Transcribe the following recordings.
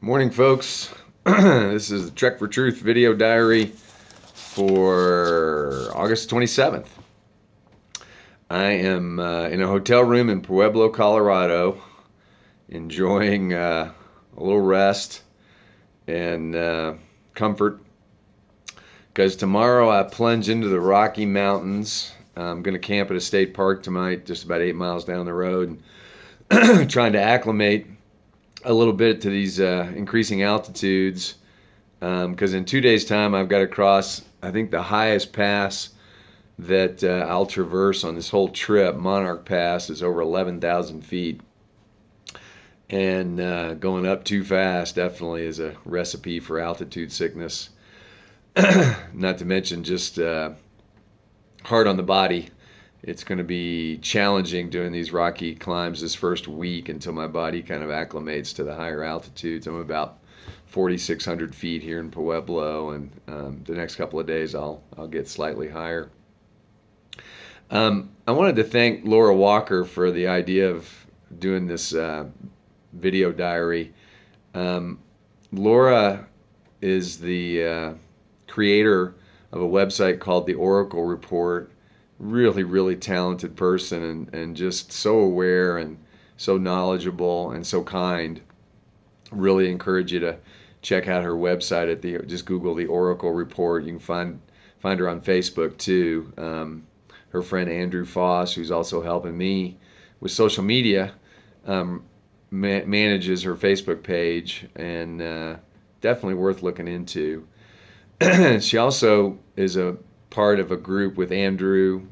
Morning, folks. This is the Trek for Truth video diary for August 27th. I am in a hotel room in Pueblo, Colorado, enjoying a little rest and comfort because tomorrow I plunge into the Rocky Mountains. I'm going to camp at a state park tonight, just about 8 miles down the road, trying to acclimate a little bit to these increasing altitudes, because in 2 days' time I've got to cross, I think, the highest pass that I'll traverse on this whole trip. Monarch Pass is over 11,000 feet, and going up too fast definitely is a recipe for altitude sickness. Not to mention just hard on the body. It's going to be challenging doing these rocky climbs this first week until my body kind of acclimates to the higher altitudes. I'm about 4,600 feet here in Pueblo, and the next couple of days I'll get slightly higher. I wanted to thank Laura Walker for the idea of doing this video diary. Laura is the creator of a website called The Oracle Report. Really talented person, and just so aware and so knowledgeable and so kind. Really encourage you to check out her website at just Google The Oracle Report. You can find her on Facebook too. Her friend Andrew Foss, who's also helping me with social media, manages her Facebook page, and definitely worth looking into. She also is a part of a group with Andrew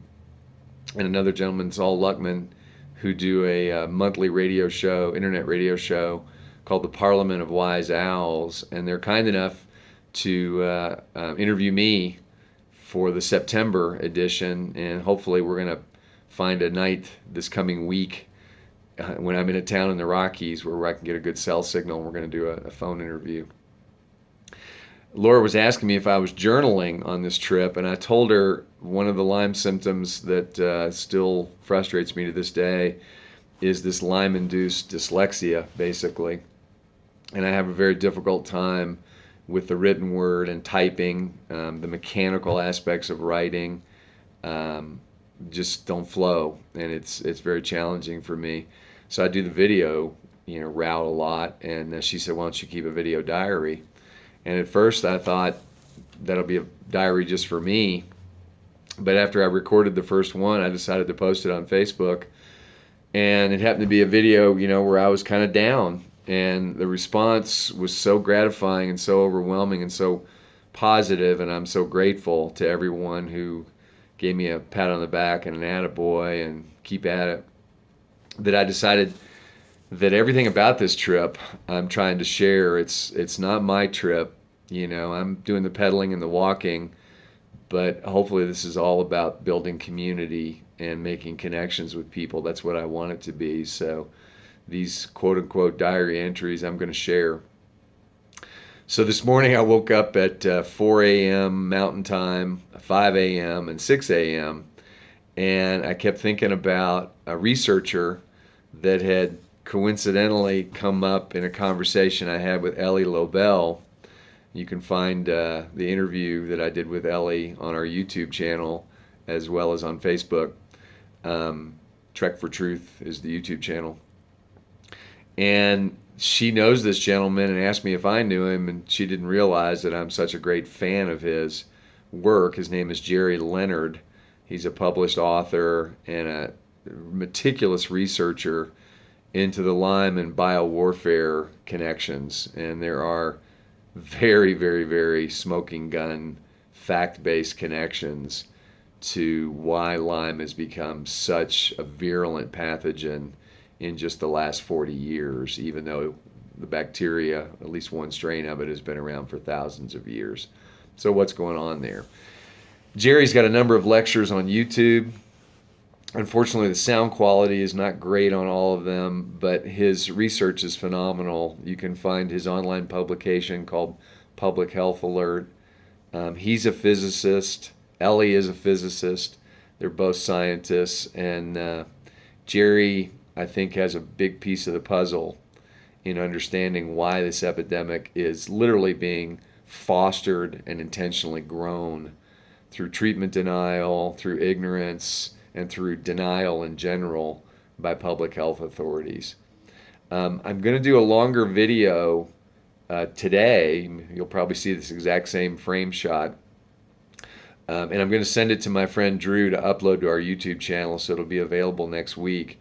and another gentleman, Saul Luckman, who do a monthly radio show, internet radio show called the Parliament of Wise Owls, and they're kind enough to interview me for the September edition, and hopefully we're going to find a night this coming week when I'm in a town in the Rockies where I can get a good cell signal, and we're going to do a phone interview. Laura was asking me if I was journaling on this trip, and I told her one of the Lyme symptoms that still frustrates me to this day is this Lyme-induced dyslexia, basically. And I have a very difficult time with the written word and typing. The mechanical aspects of writing just don't flow, and it's very challenging for me. So I do the video, route a lot, and she said, "Why don't you keep a video diary?" And at first I thought that'll be a diary just for me. But after I recorded the first one, I decided to post it on Facebook. And it happened to be a video, where I was kind of down. And the response was so gratifying and so overwhelming and so positive. And I'm so grateful to everyone who gave me a pat on the back and an attaboy and keep at it, that I decided that everything about this trip I'm trying to share. It's not my trip. I'm doing the pedaling and the walking, but hopefully this is all about building community and making connections with people. That's what I want it to be. So these quote-unquote diary entries I'm going to share. So this morning I woke up at 4 a.m. Mountain Time, 5 a.m. and 6 a.m. And I kept thinking about a researcher that had coincidentally come up in a conversation I had with Ellie Lobel. You can find the interview that I did with Ellie on our YouTube channel as well as on Facebook. Trek for Truth is the YouTube channel. And she knows this gentleman and asked me if I knew him, and she didn't realize that I'm such a great fan of his work. His name is Jerry Leonard. He's a published author and a meticulous researcher into the Lyme and biowarfare connections. And there are very smoking gun fact-based connections to why Lyme has become such a virulent pathogen in just the last 40 years, even though the bacteria, at least one strain of it, has been around for thousands of years. So what's going on there? Jerry's got a number of lectures on YouTube. Unfortunately, the sound quality is not great on all of them, but his research is phenomenal. You can find his online publication called Public Health Alert. He's a physicist. Ellie is a physicist. They're both scientists. And Jerry, I think, has a big piece of the puzzle in understanding why this epidemic is literally being fostered and intentionally grown through treatment denial, through ignorance, and through denial in general by public health authorities. I'm going to do a longer video today. You'll probably see this exact same frame shot. And I'm going to send it to my friend Drew to upload to our YouTube channel, so it'll be available next week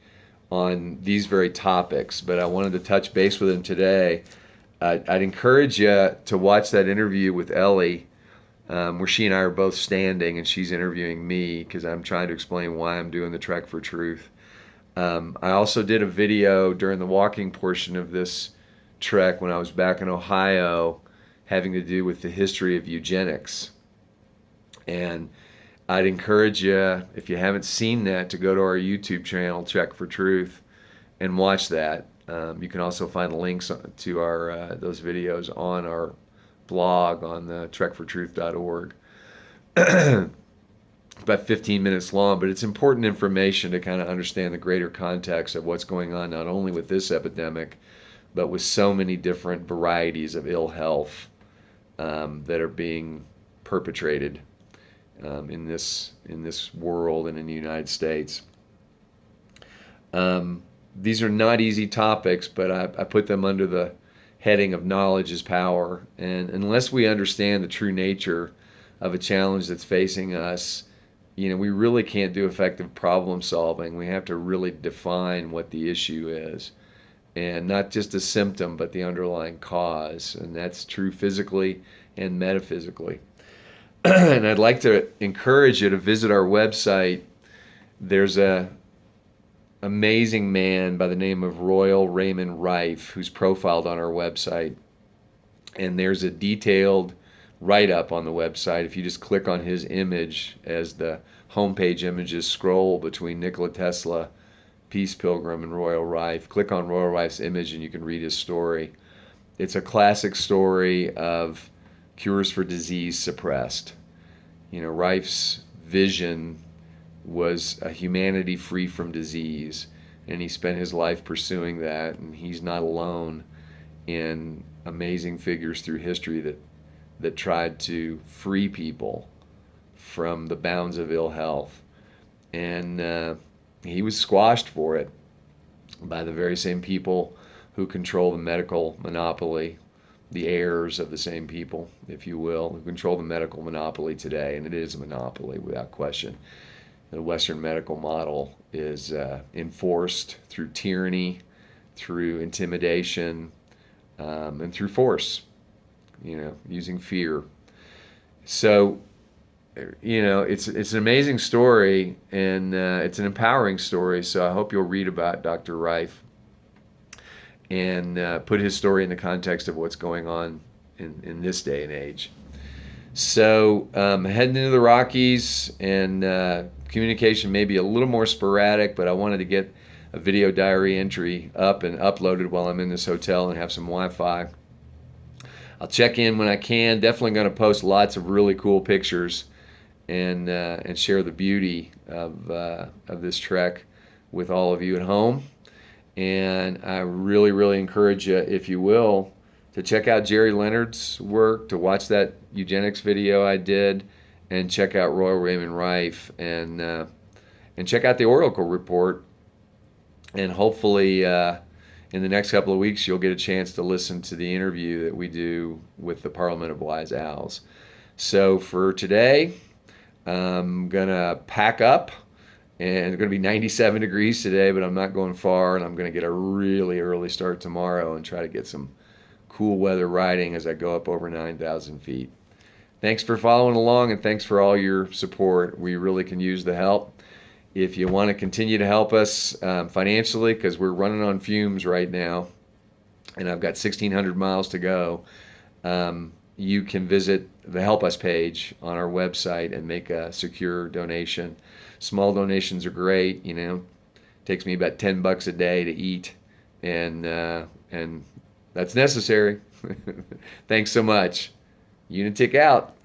on these very topics. But I wanted to touch base with him today. I'd encourage you to watch that interview with Ellie, where she and I are both standing and she's interviewing me because I'm trying to explain why I'm doing the Trek for Truth. I also did a video during the walking portion of this trek when I was back in Ohio having to do with the history of eugenics. And I'd encourage you, if you haven't seen that, to go to our YouTube channel, Trek for Truth, and watch that. You can also find links to our those videos on our blog on the trekfortruth.org. About 15 minutes long, but it's important information to kind of understand the greater context of what's going on, not only with this epidemic, but with so many different varieties of ill health that are being perpetrated in this world and in the United States. These are not easy topics, but I put them under the heading of knowledge is power. And unless we understand the true nature of a challenge that's facing us, we really can't do effective problem solving. We have to really define what the issue is, and not just a symptom, but the underlying cause. And that's true physically and metaphysically. And I'd like to encourage you to visit our website. There's a amazing man by the name of Royal Raymond Rife who's profiled on our website. And there's a detailed write-up on the website. If you just click on his image as the homepage images scroll between Nikola Tesla, Peace Pilgrim, and Royal Rife, click on Royal Rife's image and you can read his story. It's a classic story of cures for disease suppressed. Rife's vision was a humanity free from disease, and he spent his life pursuing that, and he's not alone in amazing figures through history that tried to free people from the bounds of ill health. And he was squashed for it by the very same people who control the medical monopoly, the heirs of the same people, if you will, who control the medical monopoly today. And it is a monopoly without question. The Western medical model is enforced through tyranny, through intimidation, and through force, using fear. So, it's an amazing story, and it's an empowering story. So I hope you'll read about Dr. Rife and put his story in the context of what's going on in this day and age. So heading into the Rockies, and communication may be a little more sporadic, but I wanted to get a video diary entry up and uploaded while I'm in this hotel and have some Wi-Fi. I'll check in when I can. Definitely going to post lots of really cool pictures and share the beauty of this trek with all of you at home. And I really, really encourage you, if you will, to check out Jerry Leonard's work, to watch that eugenics video I did, and check out Royal Raymond Rife, and check out the Oracle Report. And hopefully in the next couple of weeks you'll get a chance to listen to the interview that we do with the Parliament of Wise Owls. So for today, I'm going to pack up. And it's going to be 97 degrees today, but I'm not going far, and I'm going to get a really early start tomorrow and try to get some cool weather riding as I go up over 9,000 feet. Thanks for following along, and thanks for all your support. We really can use the help. If you want to continue to help us financially, because we're running on fumes right now, and I've got 1,600 miles to go, you can visit the Help Us page on our website and make a secure donation. Small donations are great. Takes me about $10 a day to eat, and that's necessary. Thanks so much. Unitic out.